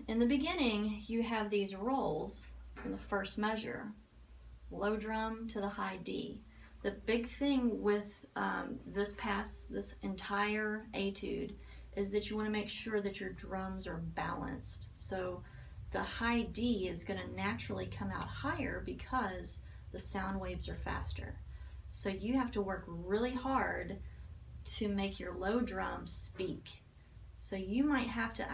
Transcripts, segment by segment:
in the beginning, you have these rolls in the first measure, low drum to the high D. The big thing with this entire etude is that you want to make sure that your drums are balanced. So the high D is going to naturally come out higher because the sound waves are faster. So you have to work really hard to make your low drum speak. So you might have to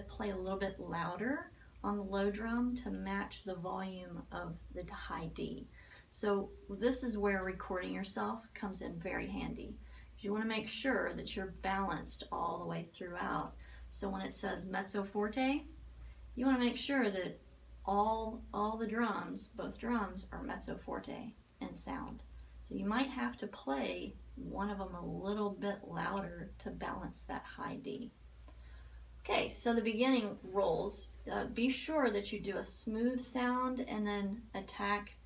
play a little bit louder on the low drum to match the volume of the high D. So this is where recording yourself comes in very handy. You want to make sure that you're balanced all the way throughout. So when it says mezzo forte, you want to make sure that all the drums, both drums, are mezzo forte in sound. So you might have to play one of them a little bit louder to balance that high D. Okay, so the beginning rolls, be sure that you do a smooth sound and then attack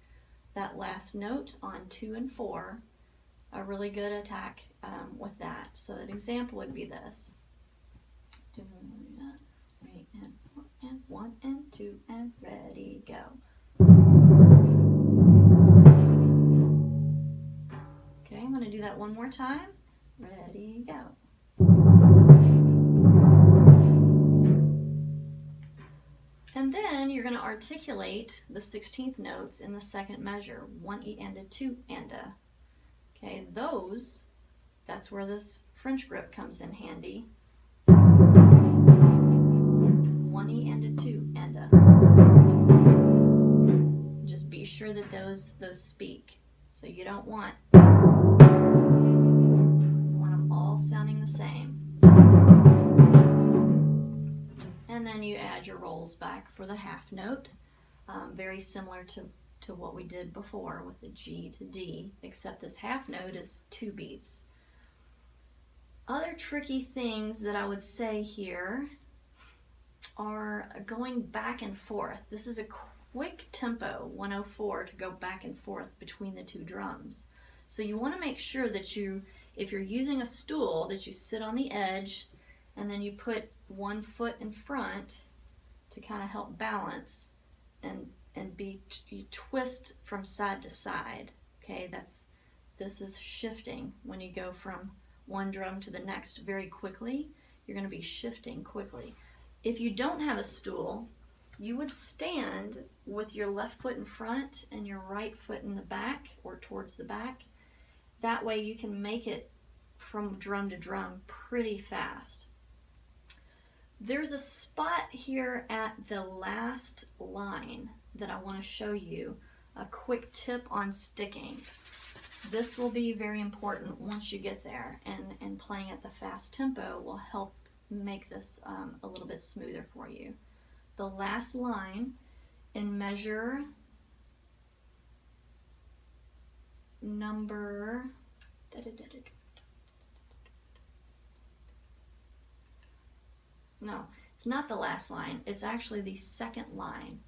that last note on 2 and 4, a really good attack with that. So an example would be this. 2 3 and 4 and 1 and 2 and ready, go. Okay, I'm going to do that one more time. Ready, go. And then you're going to articulate the 16th notes in the second measure, 1 E and a 2 and a. Okay, that's where this French grip comes in handy. 1 E and a 2 and a. Just be sure that those speak. So you don't want them all sounding the same. And then you add your rolls back for the half note, very similar to what we did before with the G to D, except this half note is 2 beats. Other tricky things that I would say here are going back and forth. This is a quick tempo, 104, to go back and forth between the 2 drums. So you want to make sure that if you're using a stool, that you sit on the edge and then you put one foot in front to kind of help balance, and you twist from side to side. Okay, this is shifting. When you go from one drum to the next very quickly, you're going to be shifting quickly. If you don't have a stool, you would stand with your left foot in front and your right foot in the back or towards the back. That way you can make it from drum to drum pretty fast. There's a spot here at the last line that I want to show you, a quick tip on sticking. This will be very important once you get there, and playing at the fast tempo will help make this a little bit smoother for you. The last line in measure number no, it's not the last line, it's actually the second line.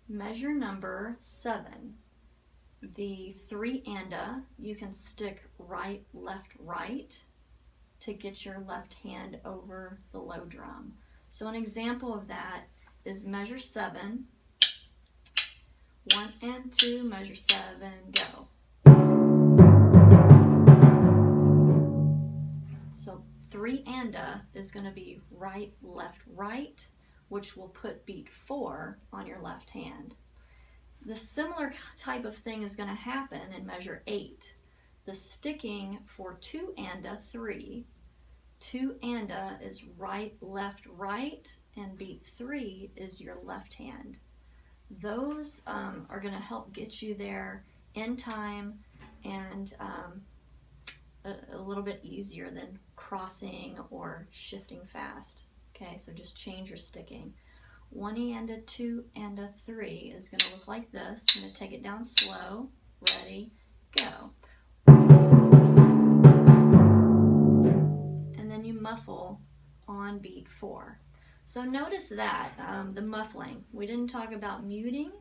Measure number 7, the 3 and a, you can stick right, left, right to get your left hand over the low drum. So an example of that is measure 7, 1 and 2, measure 7, go. So 3 and a is going to be right, left, right, which will put beat 4 on your left hand. The similar type of thing is going to happen in measure 8. The sticking for 2 and a, 3, 2 and a is right, left, right, and beat 3 is your left hand. Those are going to help get you there in time and a little bit easier than crossing or shifting fast. Okay, so just change your sticking. 1 E and a 2 and a 3 is going to look like this. I'm going to take it down slow. Ready, go. And then you muffle on beat 4. So notice that, the muffling. We didn't talk about muting.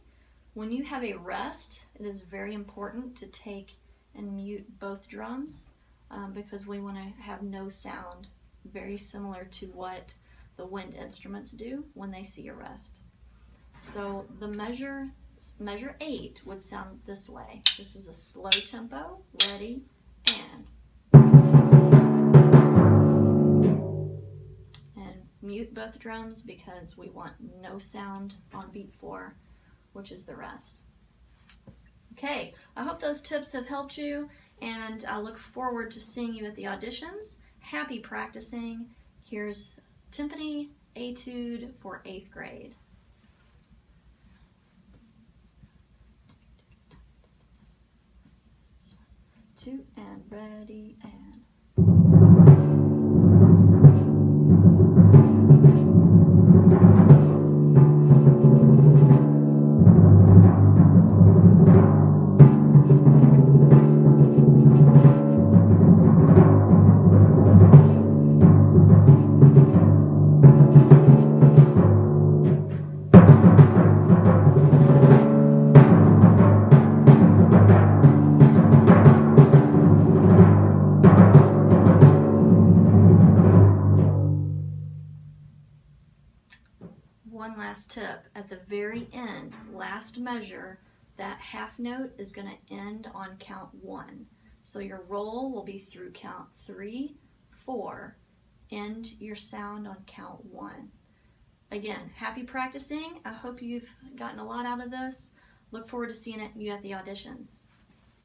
When you have a rest, it is very important to take and mute both drums because we want to have no sound, very similar to what the wind instruments do when they see a rest. So the measure 8 would sound this way. This is a slow tempo. Ready, and mute both drums because we want no sound on beat 4, which is the rest. Okay, I hope those tips have helped you, and I look forward to seeing you at the auditions. Happy practicing. Here's Timpani Etude for 8th grade. 2 and ready and one last tip. At the very end, last measure, that half note is going to end on count 1. So your roll will be through count 3, 4. End your sound on count 1. Again, happy practicing. I hope you've gotten a lot out of this. Look forward to seeing you at the auditions.